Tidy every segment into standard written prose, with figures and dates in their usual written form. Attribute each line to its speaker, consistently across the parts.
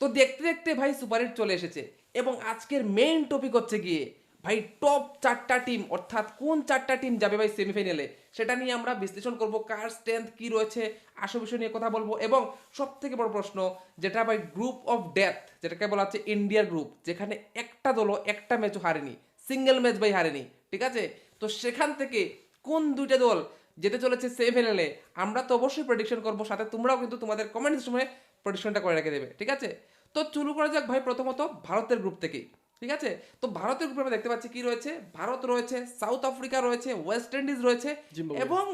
Speaker 1: তো দেখতে দেখতে ভাই সুপার হিট চলে এসেছে এবং আজকের মেইন টপিক হচ্ছে গিয়ে ভাই টপ 4টা টিম, অর্থাৎ কোন 4টা টিম যাবে ভাই সেমিফাইনালে, সেটা নিয়ে আমরা বিশ্লেষণ করব। কার স্ট্রেংথ কি রয়েছে, আসল বিষয় নিয়ে কথা বলবো। এবং সব থেকে বড় প্রশ্ন যেটা ভাই, গ্রুপ অফ ডেথ যেটাকে বলা হচ্ছে ইন্ডিয়ার গ্রুপ, যেখানে একটা দলও একটা ম্যাচও হারেনি, সিঙ্গেল ম্যাচ ভাই হারেনি, ঠিক আছে? তো সেখান থেকে কোন দুইটা দল যেতে চলেছে সেমিফাইনালে, আমরা তো অবশ্যই প্রেডিকশন করবো, সাথে তোমরাও কিন্তু তোমাদের কমেন্ট সময় প্রেডিকশনটা করে রেখে দেবে, ঠিক আছে? তো শুরু করা যাক ভাই প্রথমত ভারতের গ্রুপ থেকেই, ঠিক আছে? তো ভারতের গ্রুপে আমরা দেখতে পাচ্ছি কি রয়েছে, ভারত রয়েছে, সাউথ আফ্রিকা রয়েছে, ওয়েস্ট ইন্ডিজ রয়েছে
Speaker 2: জিম্বাবুয়ে
Speaker 1: এবং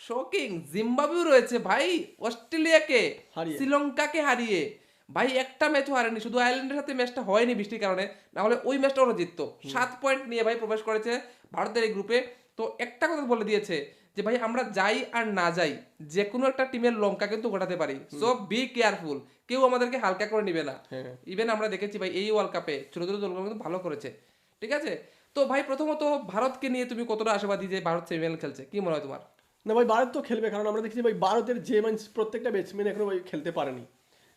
Speaker 1: শকিং জিম্বাবুয়ে রয়েছে ভাই, অস্ট্রেলিয়াকে,
Speaker 2: হারিয়ে।
Speaker 1: শ্রীলঙ্কাকে হারিয়ে। ভাই একটা ম্যাচও হারেনি, শুধু আয়ারল্যান্ডের সাথে ম্যাচটা হয়নি বৃষ্টির কারণে, না হলে ওই ম্যাচটা ওরা জিততো। 7 পয়েন্ট নিয়ে ভাই প্রবেশ করেছে ভারতের এই গ্রুপে। তো একটা কথা বলে দিয়েছে যে ভাই আমরা যাই আর না যাই, যে কোনো একটা টিমের লঙ্কা কিন্তু ঘটাতে পারি, সো বি কেয়ারফুল, কেউ আমাদেরকে হালকা করে নিবে না।
Speaker 2: হ্যাঁ।
Speaker 1: ইভেন আমরা দেখেছি ভাই এই ওয়ার্ল্ড কাপে ছোট ছোট দলগুলো কিন্তু ভালো করেছে, ঠিক আছে? তো ভাই প্রথমত ভারতকে নিয়ে তুমি কতটা আশাবাদী যে ভারত সেমিফাইনাল খেলছে, কি মনে হয় তোমার?
Speaker 2: না ভাই, ভারত তো খেলবে, কারণ আমরা দেখছি ভাই ভারতের যে প্রত্যেকটা ব্যাটসম্যান এখনো ভাই খেলতে পারেনি।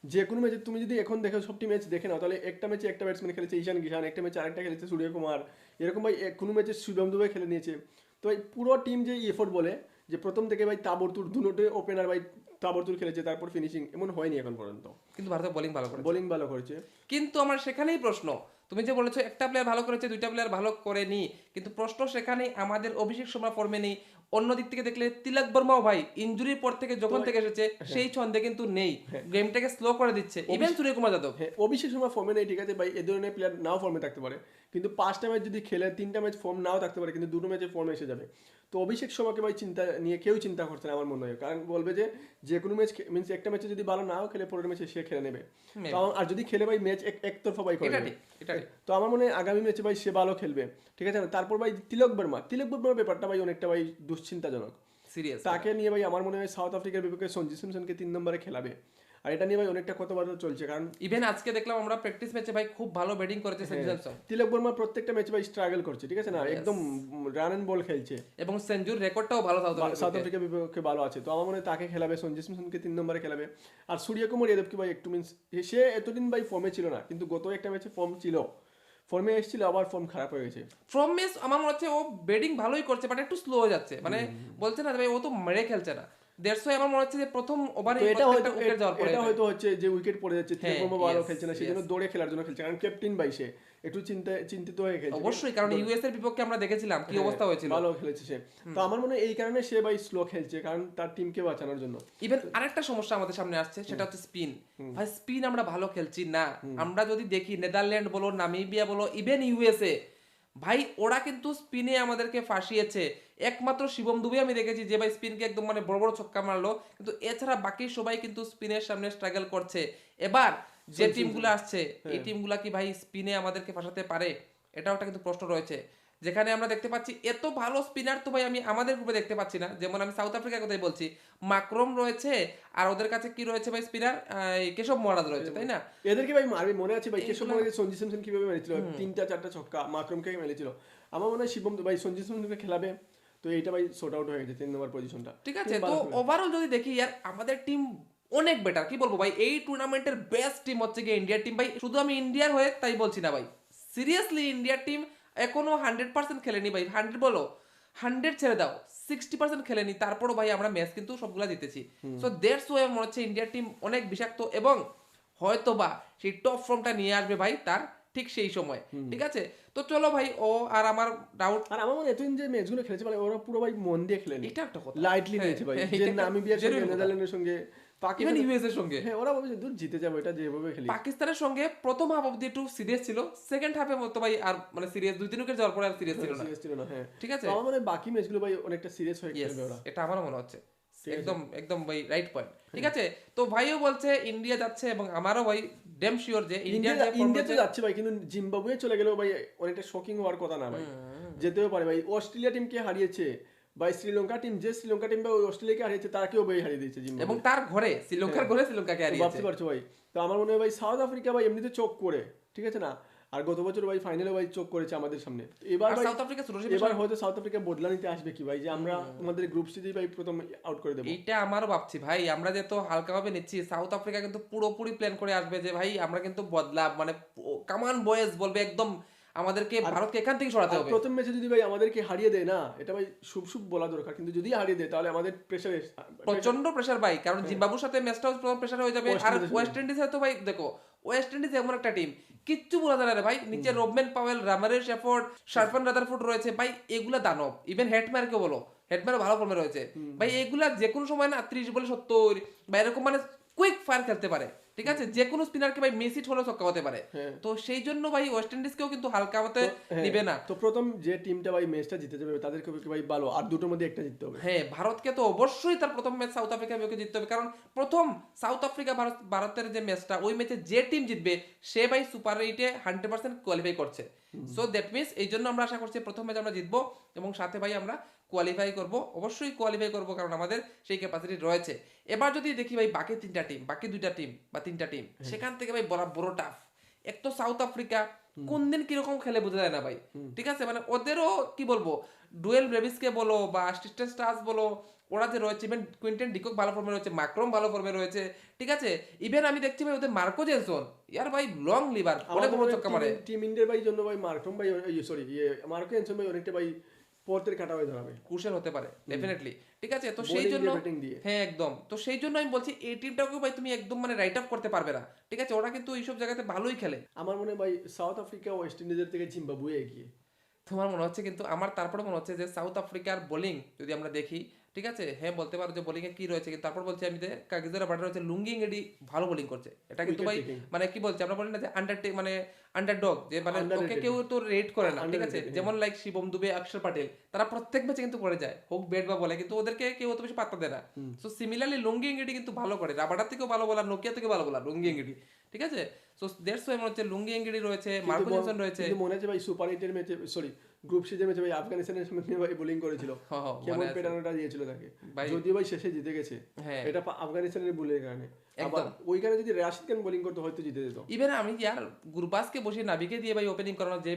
Speaker 2: যে কোনো ম্যাচে তুমি যদি এখন দেখো, সবটি ম্যাচ দেখে নাও, তাহলে একটা ম্যাচে একটা ব্যাটসম্যান খেলেছে ঈশান কিষান, একটা ম্যাচে আরেকটা খেলেছে সূর্যকুমার, এরকম ভাই কোনো ম্যাচে শুভম দুবে খেলে নিয়েছে। তো ভাই পুরো টিম যে এফোর্ট বলে, যে প্রথম থেকে ভাই তাবড়তুর দুটোতে ওপেনার ভাই তাবড়তুর খেলেছে, তারপর ফিনিশিং এমন হয়নি এখন পর্যন্ত।
Speaker 1: কিন্তু ভারতের বোলিং ভালো করেছে।
Speaker 2: বোলিং ভালো করেছে।
Speaker 1: কিন্তু আমার সেখানেই প্রশ্ন, তুমি যে বলেছো একটা প্লেয়ার ভালো করেছে, দুইটা প্লেয়ার ভালো করেনি, কিন্তু প্রশ্ন সেখানেই আমাদের অভিষেক শর্মা ফর্মে নেই। অন্য দিক থেকে দেখলে তিলক বর্মাও ভাই ইনজুরির পর থেকে যখন
Speaker 2: তো
Speaker 1: থেকে এসেছে
Speaker 2: হ্যাঁ,
Speaker 1: সেই ছন্দে কিন্তু নেই,
Speaker 2: হ্যাঁ,
Speaker 1: গেমটাকে স্লো করে দিচ্ছে। ইভেন সূর্যকুমার যাদব,
Speaker 2: হ্যাঁ, অভিষেক শর্মা ফর্মে নেই, ঠিক আছে ভাই, এ ধরনের প্লেয়ার নাও ফর্মে থাকতে পারে, কিন্তু 5টা ম্যাচ যদি খেলে 3টা ম্যাচ ফর্ম নাও থাকতে পারে, কিন্তু দুটো ম্যাচে ফর্মে এসে যাবে। তো অভিষেক শর্মাকে ভাই চিন্তা নিয়ে কেউ চিন্তা করছে না আমার মনে হয়, কারণ বলবে যে যে কোনো ম্যাচ মিনস একটা ম্যাচে যদি ভালো নাও খেলে, পরের ম্যাচে সে খেলে নেবে। তো আর যদি খেলে ভাই ম্যাচ একতরফা ভাই করে
Speaker 1: এটা
Speaker 2: নেবে।
Speaker 1: ঠিক, এটা ঠিক।
Speaker 2: তো আমার মনে হয় আগামী ম্যাচে ভাই সে ভালো খেলবে, ঠিক আছে না? তারপর ভাই তিলক বর্মার ব্যাপারটা ভাই অনেকটা ভাই দুশ্চিন্তাজনক।
Speaker 1: সিরিয়াস।
Speaker 2: তাকে নিয়ে ভাই আমার মনে হয় সাউথ আফ্রিকার বিপক্ষে সঞ্জু স্যামসনকে 3 নম্বরে খেলাবে। আর এটা নিয়ে ভাই অনেকটা কথাবার্তা চলছে, কারণ
Speaker 1: ইভেন আজকে দেখলাম আমরা প্র্যাকটিস ম্যাচে ভাই খুব ভালো ব্যাটিং করেছে সঞ্জু
Speaker 2: হ্যাঁ,
Speaker 1: স্যামসন।
Speaker 2: তিলক বর্মা প্রত্যেকটা ম্যাচে ভাই স্ট্রাগল করছে, ঠিক আছে না?
Speaker 1: Yes.
Speaker 2: একদম রান এন্ড বল খেলছে।
Speaker 1: এবং সেঞ্জুর রেকর্ডটাও ভালো সাউথ
Speaker 2: সাউথ
Speaker 1: আফ্রিকার।
Speaker 2: আফ্রিকার বিপক্ষে ভালো আছে, তো আমার মনে হয় তাকে খেলাবে, সঞ্জু স্যামসনকে 3 নম্বরে খেলাবে। আর সূর্যকুমার যাদবকে ভাই একটু মিনস, সে এতদিন ভাই ফর্মে ছিল না, কিন্তু গত একটা ম্যাচে ফর্ম ছিল, ফর্মে এসেছিল, আবার ফর্ম খারাপ হয়ে গেছে।
Speaker 1: ফ্রম মিস আমার মনে হচ্ছে ও ব্যাটিং ভালোই করছে, বাট একটু স্লো হয়ে যাচ্ছে, মানে বলছে না ভাই ও তো মেরে খেলছে না। দ্যাটস ওয়াই আমার মনে হচ্ছে যে প্রথম ওভারে
Speaker 2: তো এটা
Speaker 1: প্রত্যেকটা
Speaker 2: হয়তো
Speaker 1: উইকেট যাওয়ার পরে
Speaker 2: এটা হয়তো হচ্ছে যে উইকেট পড়ে যাচ্ছে, তিলক
Speaker 1: হ্যাঁ,
Speaker 2: বর্মা ভালো
Speaker 1: yes,
Speaker 2: খেলছে না, সেই
Speaker 1: yes.
Speaker 2: জন্য দৌড়ে খেলার জন্য খেলছে, কারণ ক্যাপ্টেন ভাই সে একটু চিন্তিত হয়ে খেলছে।
Speaker 1: অবশ্যই, কারণ ইউএস এর বিপক্ষে আমরা দেখেছিলাম কি
Speaker 2: হ্যাঁ,
Speaker 1: অবস্থা হয়েছিল।
Speaker 2: ভালো খেলেছে সে। তো আমার মনে হয় এই কারণে সে ভাই স্লো খেলছে, কারণ তার টিমকে বাঁচানোর জন্য।
Speaker 1: ইভেন আরেকটা সমস্যা আমাদের সামনে আসছে, সেটা হচ্ছে স্পিন। ভাই স্পিন আমরা ভালো খেলছি না। আমরা যদি দেখি নেদারল্যান্ড বলো, নামিবিয়া বলো, ইভেন ইউএসএ, ভাই ওরা কিন্তু স্পিনে আমাদেরকে ফাঁসিয়েছে। একমাত্র শিবম দুবে আমি দেখেছি যে ভাই স্পিনকে একদম মানে বড় বড় ছক্কা মারলো, কিন্তু এছাড়া বাকি সবাই কিন্তু স্পিনের সামনে স্ট্রাগল করছে। এবার যে টিমগুলো আসছে, এই টিমগুলা কি ভাই স্পিনে আমাদেরকে ফাঁসাতে পারে? এটাও একটা কিন্তু প্রশ্ন রয়েছে, যেখানে আমরা দেখতে পাচ্ছি এত ভালো স্পিনার তো ভাই আমি আমাদের গ্রুপে দেখতে পাচ্ছি না। যেমন আমি সাউথ আফ্রিকার কথাই বলছি, মাকরম রয়েছে, আর ওদের কাছে কি রয়েছে ভাই স্পিনার, কেশব মহারাজ রয়েছে, তাই না?
Speaker 2: এদেরকে ভাই মারবে, মনে আছে ভাই কেশব
Speaker 1: এইগুলা-
Speaker 2: মহারাজ সঞ্জু স্যামসন কিভাবে মেরেছিল, 3টা 4টা ছক্কা মাকরমকে মেরেছিল। আমার মনে হয় শিবম ভাই সঞ্জু স্যামসনকে খেলাবে, তো এইটা ভাই শর্ট আউট হয়ে গেছে 3 নম্বর পজিশনটা।
Speaker 1: ঠিক আছে, তো ওভারঅল যদি দেখি ইয়ার আমাদের টিম অনেক বেটার, কি বলবো ভাই, এই টুর্নামেন্টের বেস্ট টিম হচ্ছে গিয়ে ইন্ডিয়ার টিম ভাই। শুধু আমি ইন্ডিয়ার হয়ে তাই বলছি না ভাই, সিরিয়াসলি ইন্ডিয়ার টিম এখনো 100% খেলেনি ভাই। 100 বলো, 100 ছেড়ে দাও, 60% খেলেনি, তারপরও ভাই আমরা ম্যাচ কিন্তু সবগুলা জিতেছি। সো দ্যাটস ওয়াই মনে হচ্ছে ইন্ডিয়ার টিম অনেক বিষাক্ত এবং হয়তো বা সেই টপ ফর্মটা নিয়ে আসবে ভাই তার ঠিক সেই সময়, ঠিক আছে? তো চলো ভাই, ও আর আমার ডাউট,
Speaker 2: আর আমার মনে হয় এতদিন যে ম্যাচগুলো খেলেছে মানে ওরা পুরো ভাই মন দিয়ে খেলেনি,
Speaker 1: এটা একটা কথা।
Speaker 2: লাইটলি
Speaker 1: হ্যাঁ,
Speaker 2: নিয়েছে ভাই,
Speaker 1: হ্যাঁ,
Speaker 2: যে
Speaker 1: এটা একটা
Speaker 2: নামিবিয়ার সঙ্গে,
Speaker 1: genuine কথা।
Speaker 2: নেদারল্যান্ডের সঙ্গে,
Speaker 1: ইভেন
Speaker 2: পাকিস্তান,
Speaker 1: ইউএস এর সঙ্গে,
Speaker 2: হ্যাঁ ওরা ভাবছে দূর জিতে যাবো, এটা যেভাবে খেলি।
Speaker 1: পাকিস্তানের সঙ্গে প্রথম হাফ অব্দি একটু সিরিয়াস ছিল, সেকেন্ড হাফে মতো ভাই আর মানে সিরিয়াস 2-3 উইকেট যাওয়ার পরে আর সিরিয়াস ছিল না,
Speaker 2: সিরিয়াস ছিল না, হ্যাঁ।
Speaker 1: ঠিক আছে?
Speaker 2: তো আমার মনে হয় বাকি ম্যাচগুলো ভাই অনেকটা সিরিয়াস হয়ে
Speaker 1: ইয়েস,
Speaker 2: খেলবে ওরা।
Speaker 1: এটা আমারও মনে হচ্ছে।
Speaker 2: ঠিক আছে।
Speaker 1: একদম একদম ভাই রাইট পয়েন্ট, ঠিক আছে? তো ভাইও বলছে ইন্ডিয়া যাচ্ছে এবং আমারও ভাই ড্যাম শিওর যে ইন্ডিয়া যে form
Speaker 2: ইন্ডিয়া তো
Speaker 1: রয়েছে-
Speaker 2: যাচ্ছে ভাই, কিন্তু জিম্বাবুয়ে চলে গেলেও ভাই অনেকটা শকিং হওয়ার কথা না ভাই, যেতেও পারে ভাই। অস্ট্রেলিয়া টিমকে হারিয়েছে ভাই, শ্রীলঙ্কা টিম, যে শ্রীলঙ্কা টিম ভাই অস্ট্রেলিয়াকে হারিয়েছে, তারাকেও ভাই হারিয়ে দিয়েছে
Speaker 1: এবং
Speaker 2: জিম্বাবুয়ে।
Speaker 1: তার ঘরে শ্রীলঙ্কার ঘরে শ্রীলঙ্কাকে
Speaker 2: তো
Speaker 1: হারিয়েছে।
Speaker 2: ভাবতে পারছো ভাই। তো আমার মনে হয় ভাই সাউথ আফ্রিকা ভাই এমনিতে চোখ করে, ঠিক আছে না? আর গত বছর ভাই ফাইনালে ভাই চোখ করেছে আমাদের সামনে। এবার
Speaker 1: আর
Speaker 2: ভাই
Speaker 1: সাউথ আফ্রিকা ছোট
Speaker 2: এবার হয়তো সাউথ আফ্রিকা বদলা নিতে আসবে কি ভাই, যে আমরা আমাদের গ্রুপ স্টেজেই ভাই প্রথম আউট করে দেবো।
Speaker 1: এইটা আমারও ভাবছি ভাই, আমরা যে তো হালকাভাবে নিচ্ছি, সাউথ আফ্রিকা কিন্তু পুরোপুরি প্ল্যান করে আসবে যে ভাই আমরা কিন্তু বদলাব, মানে কামান বয়েজ বলবে একদম আমাদেরকে ভারতকে এখান থেকে সরাতে
Speaker 2: আর
Speaker 1: হবে।
Speaker 2: প্রথম ম্যাচে যদি ভাই আমাদেরকে হারিয়ে দেয় না, এটা ভাই শুভ শুভ বলা দরকার, কিন্তু যদি হারিয়ে দেয় তাহলে আমাদের প্রেসারে
Speaker 1: প্রচন্ড প্রেসার ভাই, কারণ জিম্বাবুর সাথে ম্যাচটাও প্রেসার হয়ে যাবে। আর ওয়েস্ট ইন্ডিজে তো ভাই দেখো, ওয়েস্ট ইন্ডিজ এমন একটা টিম কিচ্ছু বলা যায় না রে ভাই, নিচে রোবমেন পাওয়েল, রামারেশ এফোর্ড, শারফান রাদারফোর্ড রয়েছে ভাই, এগুলা দানব। ইভেন হেডম্যানকে বলো, হেডম্যানও ভালো ফর্মে রয়েছে ভাই, এগুলা যে কোনো সময় না 30 বলে 70 বা এরকম মানে কুইক ফায়ার খেলতে পারে, ঠিক আছে, যে কোনো স্পিনারকে ভাই মেসিট হলেও ছক্কা হতে পারে। তো সেই জন্য ভাই ওয়েস্ট ইন্ডিজকেও কিন্তু হালকা মতে নিবে না।
Speaker 2: তো প্রথম যে টিমটা ভাই ম্যাচটা জিতে যাবে তাদেরকে ভাই ভালো, আর দুটোর মধ্যে একটা জিততে হবে।
Speaker 1: হ্যাঁ, ভারতকে তো অবশ্যই তার প্রথম ম্যাচ সাউথ আফ্রিকা বিপক্ষে জিততে হবে, কারণ প্রথম সাউথ আফ্রিকা ভারতের যে ম্যাচটা, ওই ম্যাচে যে টিম জিতবে সে ভাই সুপার 8-এ 100% কোয়ালিফাই করছে। সো দ্যাট মিনস এই জন্য আমরা আশা করছি প্রথম ম্যাচ আমরা জিতবো এবং সাথে ভাই আমরা কোয়ালিফাই করব, অবশ্যই কোয়ালিফাই করব, কারণ আমাদের সেই ক্যাপাসিটি রয়েছে। এবার যদি দেখি ভাই বাকি তিনটা টিম, বাকি দুইটা টিম বা তিনটা টিম, সেখান থেকে ভাই বড় টাফ। এক তো সাউথ আফ্রিকা কোন দিন কিরকম খেলে বোঝা যায় না ভাই, ঠিক আছে, মানে ওদেরও কি বলবো, ডুয়েল ব্রেভিসকে বলো বা স্টিস্টেন স্টার্স বলো, ওরা যে রয়েছে, ইভেন কুইন্টেন ডিকক ভালো ফর্মে রয়েছে, মাক্রম ভালো ফর্মে রয়েছে, ঠিক আছে, ইভেন আমি দেখছি ভাই ওদের মার্কো জেনসন, ইয়ার ভাই লং লিভার অনেক বড় চক্কা মারে।
Speaker 2: টিম ইন্ডিয়ার ভাই জন্য ভাই মার্কম ভাই, সরি মার্কো এনসন ভাই অনেকটা ভাই পথের কাটা হয়ে দাঁড়াবে,
Speaker 1: ক্রুশাল হতে পারে ডেফিনেটলি, ঠিক আছে। তো সেই জন্য হ্যাঁ একদম, তো সেই জন্য আমি বলছি এই টিমটাকেও ভাই তুমি একদম মানে রাইট আপ করতে পারবে না, ঠিক আছে, ওরা কিন্তু এইসব জায়গাতে ভালোই খেলে।
Speaker 2: আমার মনে হয় ভাই সাউথ আফ্রিকা ওয়েস্ট ইন্ডিজের থেকে জিম্বাবুয়ে এগিয়ে।
Speaker 1: তোমার মনে হচ্ছে, কিন্তু আমার তারপরে মনে হচ্ছে যে সাউথ আফ্রিকার বোলিং যদি আমরা দেখি, ঠিক আছে, হ্যাঁ বলতে পারো যে বোলিং এ কি রয়েছে, কিন্তু তারপর বলছি আমি যে কাগিজোরা বাটার রয়েছে, লুঙ্গি এডি ভালো বোলিং করছে, এটা কিন্তু ভাই মানে কি বলছে, আমরা বলি না যে মানে আন্ডারডগ, যে মানে ওকে কেউ তো রেট করে না, ঠিক আছে, যেমন লাইক শিবম দুবে, অক্ষর পাটেল, তারা প্রত্যেক ম্যাচে কিন্তু করে যায়, হোক ব্যাট বা বলে, কিন্তু ওদেরকে কেউ অত বেশি পাত্তা দেয় না। সো সিমিলারলি লুঙ্গি এডি কিন্তু ভালো করে, রাবাডার থেকেও ভালো বলার, নোকিয়া থেকে ভালো বলার লুঙ্গি এডি, ঠিক আছে। সো দ্যাটস ওয়াই মনে হচ্ছে লুঙ্গি এডি রয়েছে, মার্কো জনসন রয়েছে।
Speaker 2: কিন্তু মনে আছে ভাই সুপার 8-এর ম্যাচে, সরি গ্রুপ সিজের ম্যাচে ভাই আফগানিস্তানের সামনে ভাই বোলিং করেছিল, কেমন পেটানোটা দিয়েছিল তাকে, যদিও ভাই শেষে জিতে গেছে, এটা আফগানিস্তানের বোলিংয়ের কারণে। আবার ওইখানে যদি রাশিদ খান বোলিং করতে হয়তো জিতে যেত।
Speaker 1: ইভেন আমি ইয়ার গুরবাজকে বসিয়ে নাবিকে দিয়ে ভাই ওপেনিং করানো, যে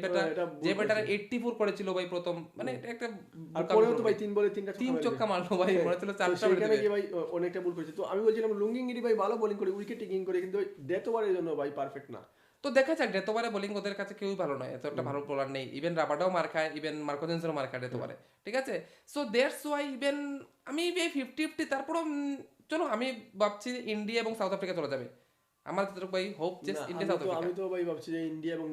Speaker 1: ব্যাটার 84 করেছিল ভাই প্রথম, মানে এটা একটা,
Speaker 2: আর পরেও তো ভাই 3 বলে
Speaker 1: 3 ছক্কা মারলো ভাই, মনে হচ্ছিল 4টা মেরে
Speaker 2: সেখানে গিয়ে ভাই অনেকটা ভুল করেছে। তো আমি বলছিলাম লুঙ্গিঙ্গিরি ভাই ভালো বোলিং করে, উইকেট টেকিং করে, কিন্তু ডেথ ওভারের জন্য ভাই পারফেক্ট না।
Speaker 1: তো দেখা যাক, ডেথোবারে বোলিং ওদের কাছে কেউই ভালো নয়, এত একটা ভালো বোলার নেই, ইভেন রাবাডাও মার খায়, ইভেন মার্কো জেনসনও মার খায় ডেথোবারে, ঠিক আছে। সো দ্যাটস ওয়াই ইভেন আমি এই 50-50 তারপরও চলো আমি ভাবছি ইন্ডিয়া এবং সাউথ আফ্রিকা চলে যাবে, আমার যতটুকু ভাই হোপ যে ইন্ডিয়া সাউথ আফ্রিকা।
Speaker 2: আমি তো ভাই ভাবছি যে ইন্ডিয়া এবং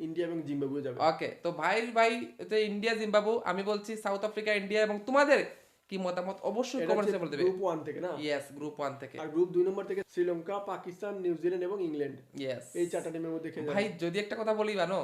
Speaker 2: ইন্ডিয়া এবং জিম্বাবুয়ে যাবে।
Speaker 1: ওকে, তো ভাই যে ইন্ডিয়া জিম্বাবু, আমি বলছি সাউথ আফ্রিকা ইন্ডিয়া, এবং তোমাদের কি মতামত অবশ্যই কমেন্টসে বলে দেবে।
Speaker 2: গ্রুপ 1 থেকে না?
Speaker 1: ইয়েস, গ্রুপ 1 থেকে।
Speaker 2: আর গ্রুপ 2 নম্বর থেকে শ্রীলঙ্কা, পাকিস্তান, নিউজিল্যান্ড এবং ইংল্যান্ড,
Speaker 1: ইয়েস,
Speaker 2: এই চারটা টিমের মধ্যে খেলে
Speaker 1: ভাই যদি একটা কথা বলি জানো,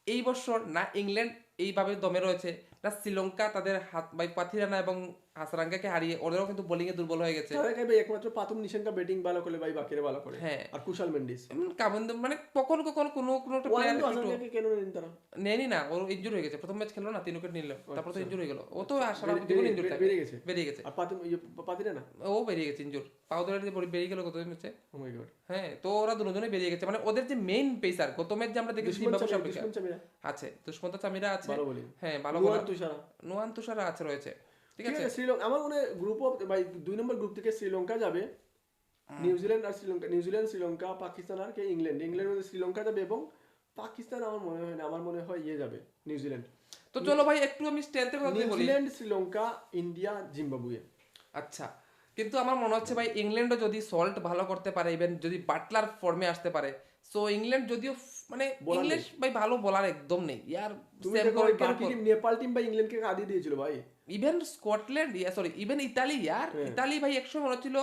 Speaker 1: এই বছর না ইংল্যান্ড এইভাবে দমে রয়েছে, না শ্রীলঙ্কা তাদের হাত ভাই পাথিরানা এবং হাসারাঙ্গাকে হারিয়ে ওদেরও কিন্তু বোলিং এ দুর্বল হয়ে গেছে।
Speaker 2: তারা ভাই একমাত্র পাতুম নিশাঙ্কা ব্যাটিং ভালো করে ভাই, বাকিরা ভালো করে।
Speaker 1: হ্যাঁ,
Speaker 2: আর কুশাল মেন্ডিস
Speaker 1: কামিন্দু মানে কখনো কোনো একটা প্লেয়ার
Speaker 2: হাসারাঙ্গাকে কেন নেন তারা?
Speaker 1: নেনি না, ওর ইনজুরি হয়ে গেছে, প্রথম ম্যাচ খেললো না, 3 উইকেট নিল, তারপর তো ইনজুরি হয়ে গেল, ও তো সারা জীবন ইনজুরি থাকে, বেরিয়ে গেছে।
Speaker 2: আর পাতিরানা
Speaker 1: ও বেরিয়ে গেছে ইনজুর, পাও ধরে বেরিয়ে গেল গত ম্যাচে।
Speaker 2: ও মাই গড।
Speaker 1: হ্যাঁ, তো ওরা দুজনেই বেরিয়ে গেছে, মানে ওদের যে মেইন পেসার গত ম্যাচ যে আমরা দেখেছি জিম্বাবুয়ে আফ্রিকা আছে, দুষ্মন্ত চামিরা আছে, হ্যাঁ ভালো বোলার, নোয়ান তুষারা আছে রয়েছে, ঠিক আছে।
Speaker 2: শ্রীলঙ্কা আমার মনে গ্রুপ অফ ভাই 2 নম্বর গ্রুপ থেকে শ্রীলঙ্কা যাবে, নিউজিল্যান্ড, শ্রীলঙ্কা, পাকিস্তান আর কে ইংল্যান্ড মধ্যে শ্রীলঙ্কা যাবে এবং পাকিস্তান আমার মনে হয় না, আমার মনে হয় ইয়ে যাবে নিউজিল্যান্ড।
Speaker 1: তো চলো ভাই একটু আমি স্ট্রেংথের কথা বলি,
Speaker 2: নিউজিল্যান্ড, শ্রীলঙ্কা, ইন্ডিয়া, জিম্বাবুয়ে।
Speaker 1: আচ্ছা, কিন্তু আমার মনে হচ্ছে ভাই ইংল্যান্ডও যদি সল্ট ভালো করতে পারে, ইভেন যদি বাটলার ফর্মে আসতে পারে, সো ইংল্যান্ড যদিও মানে ইংলিশ ভাই ভালো বলার একদম নেই ইয়ার,
Speaker 2: তুমি দেখো বাকি নেপাল টিম ভাই ইংল্যান্ডকে কাঁদিয়ে দিয়েছিল ভাই,
Speaker 1: even Scotland sorry even Italy Italy ভাই একসময় মনে হচ্ছিল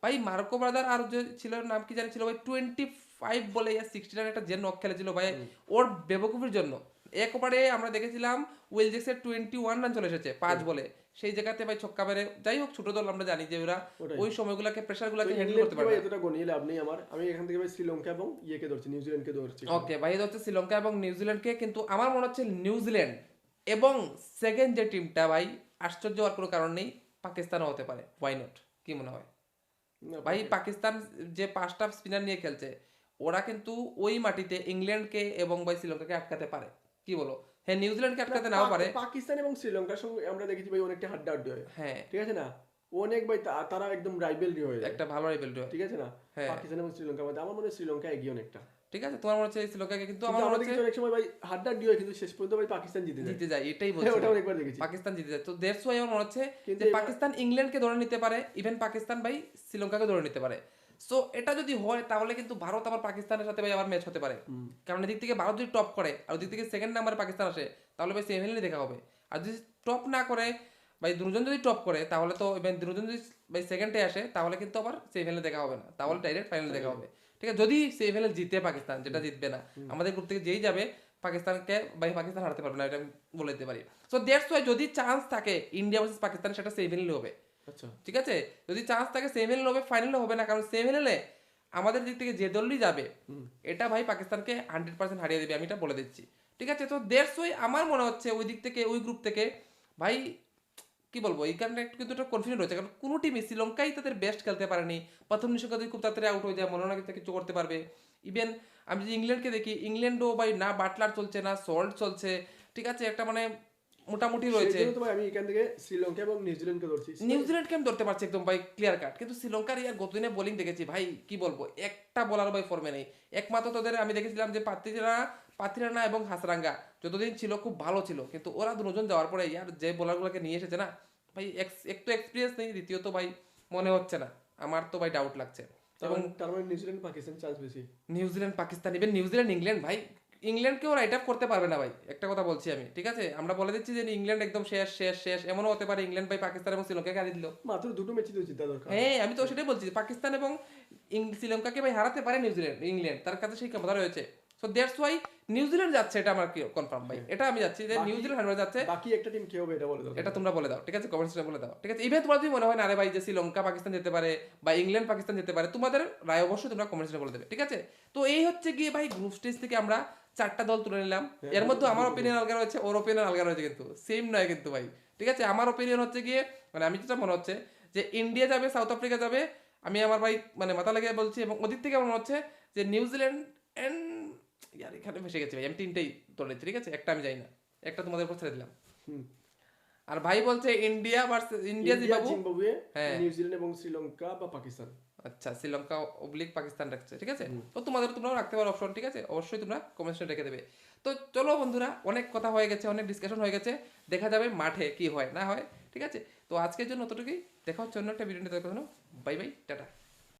Speaker 1: ভাই মার্কো ব্রাদার আর যে ছিল নাম কি জানি ছিল ভাই 25 বলে 69 একটা যে নক খেলেছিল ভাই, ওর বেবকুফির জন্য এক ওভারে আমরা দেখেছিলাম উইল জ্যাক্সের 21 রান চলে এসেছে 5 বলে, সেই জায়গাতে ভাই ছক্কা মেরে, যাই হোক ছোট দল আমরা জানি যে ওরা ওই সময়গুলোকে প্রেসারগুলোকে হ্যান্ডেল করতে পারে।
Speaker 2: ভাই এতটা গনিয়ে লাভ নেই আমি এখান থেকে ভাই শ্রীলঙ্কা এবং ইয়েকে ধরছি, নিউজিল্যান্ডকে ধরছি।
Speaker 1: ওকে ভাই, এটা হচ্ছে শ্রীলঙ্কা এবং নিউজিল্যান্ডকে, কিন্তু আমার মনে হচ্ছে নিউজিল্যান্ড এবং সেকেন্ড যে টিমটা ভাই আশ্চর্য হওয়ার কোনো কারণ নেই, পাকিস্তানও হতে পারে, ওয়াই নট, কি মনে হয় ভাই? পাকিস্তান যে 5টা স্পিনার নিয়ে খেলছে, ওরা কিন্তু ওই মাটিতে ইংল্যান্ডকে এবং ভাই শ্রীলঙ্কাকে আটকাতে পারে, কি বলো? হ্যাঁ, নিউজিল্যান্ডকে আটকাতে নাও পারে।
Speaker 2: পাকিস্তান এবং শ্রীলঙ্কার সঙ্গে আমরা দেখেছি ভাই অনেকটা হাড্ডাহাড্ডি হয়,
Speaker 1: হ্যাঁ,
Speaker 2: ঠিক আছে না? অনেক ভাই তারা একদম রাইভেলরি হয়ে যায়,
Speaker 1: একটা ভালো রিভেলরি হয়।
Speaker 2: ঠিক আছে না?
Speaker 1: হ্যাঁ।
Speaker 2: পাকিস্তান এবং শ্রীলঙ্কার মধ্যে আমার মনে হয় শ্রীলঙ্কা এগিয়ে অনেকটা।
Speaker 1: ঠিক আছে, তোমার মনে হচ্ছে শ্রীলঙ্কাকে, কিন্তু
Speaker 2: কিন্তু
Speaker 1: আমার মনে
Speaker 2: আমাদের
Speaker 1: হচ্ছে
Speaker 2: কিছু অনেক সময় ভাই হাড্ডাহাড্ডি হয়, কিন্তু শেষ পর্যন্ত ভাই পাকিস্তান জিতে যায়।
Speaker 1: জিতে যায়, এটাই
Speaker 2: হ্যাঁ,
Speaker 1: বলছি।
Speaker 2: ওটা অনেকবার দেখেছি।
Speaker 1: পাকিস্তান জিতে যায়, তো দ্যাটস ওয়াই আমার মনে হচ্ছে
Speaker 2: কিন্তু
Speaker 1: যে পাকিস্তান ইংল্যান্ডকে ধরে নিতে পারে, ইভেন পাকিস্তান ভাই শ্রীলঙ্কাকে ধরে নিতে পারে। সো এটা যদি হয় তাহলে কিন্তু ভারত আবার পাকিস্তানের সাথে ভাই আবার ম্যাচ হতে পারে, কারণ এদিক থেকে ভারত যদি টপ করে আর ওদিক থেকে সেকেন্ড নাম্বারে পাকিস্তান আসে, তাহলে ভাই সেমিফাইনালে দেখা হবে। আর যদি টপ না করে ভাই, দুজন যদি টপ করে তাহলে তো, ইভেন দুজন যদি ভাই সেকেন্ডে আসে তাহলে কিন্তু আবার সেমিফাইনালে দেখা হবে না, তাহলে ডাইরেক্ট ফাইনালে দেখা হবে। ঠিক আছে, যদি সেমিফাইনাল জিতে পাকিস্তান, যেটা জিতবে না, আমাদের গ্রুপ থেকে যেই যাবে পাকিস্তানকে ভাই পাকিস্তান হারাতে পারবে না, এটা আমি বলে দিতে পারি। সো দ্যাটস ওয়াই যদি চান্স থাকে ইন্ডিয়া ভার্সেস পাকিস্তান, সেটা সেমিফাইনালে হবে।
Speaker 2: আচ্ছা,
Speaker 1: ঠিক আছে, যদি চান্স থাকে সেমিফাইনাল হবে, ফাইনালে হবে না, কারণ সেমিফাইনালে আমাদের দিক থেকে যে দলই যাবে এটা ভাই পাকিস্তানকে 100% হারিয়ে দেবে, আমি এটা বলে দিচ্ছি। ঠিক আছে, তো দ্যাটস ওয়াই আমার মনে হচ্ছে ওই দিক থেকে, ওই গ্রুপ থেকে ভাই কি বলবো, এই কারণে একটু কিন্তু একটা কনফিউশন রয়েছে, কারণ কোনো টিমই শ্রীলঙ্কাই তাদের বেস্ট খেলতে পারেনি। প্রথম নিশঙ্কা যদি খুব তাড়াতাড়ি আউট হয়ে যায়, মনে হয় না কিছু করতে পারবে। ইভেন আমি যদি ইংল্যান্ডকে দেখি, ইংল্যান্ডও ভাই না বাটলার চলছে না সল্ট চলছে, ঠিক আছে, একটা মানে মোটামুটি রয়েছে।
Speaker 2: সেই জন্য তো ভাই আমি এখান থেকে শ্রীলঙ্কা এবং নিউজিল্যান্ডকে ধরছি।
Speaker 1: নিউজিল্যান্ডকে আমি ধরতে পারছি একদম ভাই ক্লিয়ার কাট, কিন্তু শ্রীলঙ্কার ইয়ার গতদিনে বোলিং দেখেছি ভাই, কি বলবো, একটা বলার ভাই ফর্মে নেই। একমাত্র তোদের আমি দেখেছিলাম যে পাথিরানা এবং হাসরাঙ্গা যতদিন ছিল খুব ভালো ছিল, কিন্তু ওরা দুজন যাওয়ার পরে ইয়ার যে বোলারগুলোকে নিয়ে এসেছে না ভাই, একটু এক্সপিরিয়েন্স নেই, দ্বিতীয়ত ভাই মনে হচ্ছে না, আমার তো ভাই ডাউট লাগছে। এবং
Speaker 2: তার মানে নিউজিল্যান্ড পাকিস্তান চান্স বেশি।
Speaker 1: New Zealand Pakistan, even New Zealand England ভাই, ইংল্যান্ডকেও রাইট আপ করতে পারবে না ভাই, একটা কথা বলছি আমি। ঠিক আছে, আমরা বলে দিচ্ছি যে ইংল্যান্ড একদম শেষ শেষ শেষ, এমনও হতে পারে ইংল্যান্ড ভাই পাকিস্তান এবং শ্রীলঙ্কাকে হারিয়ে দিল।
Speaker 2: মাত্র দুটো ম্যাচই তো জিতা দরকার।
Speaker 1: হ্যাঁ, আমি তো সেটাই বলছি, পাকিস্তান এবং শ্রীলঙ্কাকে ভাই হারাতে পারে নিউজিল্যান্ড, ইংল্যান্ড তার কাছে সেই ক্ষমতা রয়েছে। সো দ্যাটস ওয়াই নিউজিল্যান্ড যাচ্ছে, এটা আমার কনফার্ম ভাই, এটা আমি যাচ্ছি যে নিউজিল্যান্ড হারবে যাচ্ছে।
Speaker 2: বাকি একটা টিম কে হবে এটা বলে দাও।
Speaker 1: এটা তোমরা বলে দাও, ঠিক আছে, কমেন্ট সেকশনে বলে দাও। ঠিক আছে, ইভেন তোমার যদি মনে হয় না আরে ভাই যে শ্রীলঙ্কা পাকিস্তান যেতে পারে বা ইংল্যান্ড পাকিস্তান যেতে পারে, তোমাদের রায় অবশ্যই তোমরা কমেন্ট সেকশনে বলে দেবে। ঠিক আছে, তো এই হচ্ছে গিয়ে ভাই গ্রুপ স্টেজ থেকে আমরা 4টা দল তুলে নিলাম। এর মধ্যে আমার ওপিনিয়ন আলগা রয়েছে, ওর ওপিনিয়ন আলগা রয়েছে, কিন্তু সেম নয় কিন্তু ভাই। ঠিক আছে, আমার ওপিনিয়ন হচ্ছে গিয়ে, মানে আমি যেটা মনে হচ্ছে যে ইন্ডিয়া যাবে, সাউথ আফ্রিকা যাবে, আমি আমার ভাই মানে মাথা লাগিয়ে বলছি। এবং ওদিক থেকে আমার মনে হচ্ছে যে নিউজিল্যান্ড এন্ড ইয়ার, এখানে ফেসে গেছি ভাই, আমি তিনটেই ধরে নিচ্ছি। ঠিক আছে, একটা আমি যাই না, একটা তোমাদের উপর ছেড়ে দিলাম। আর ভাই বলছে ইন্ডিয়া ভার্সেস ইন্ডিয়া
Speaker 2: জিম্বাবুয়ে,
Speaker 1: হ্যাঁ।
Speaker 2: নিউজিল্যান্ড এবং শ্রীলঙ্কা বা পাকিস্তান।
Speaker 1: আচ্ছা, শ্রীলঙ্কা অবলিক পাকিস্তান রাখছে। ঠিক আছে, তো তোমরাও রাখতে পারো অপশন। ঠিক আছে, অবশ্যই তোমরা কমেন্টে রেখে দেবে। তো চলো বন্ধুরা, অনেক কথা হয়ে গেছে, অনেক ডিসকাশন হয়ে গেছে, দেখা যাবে মাঠে কি হয় না হয়। ঠিক আছে, তো আজকের জন্য অতটুকুই, দেখা হচ্ছে অন্য একটা ভিডিওতে। Bye bye, tata.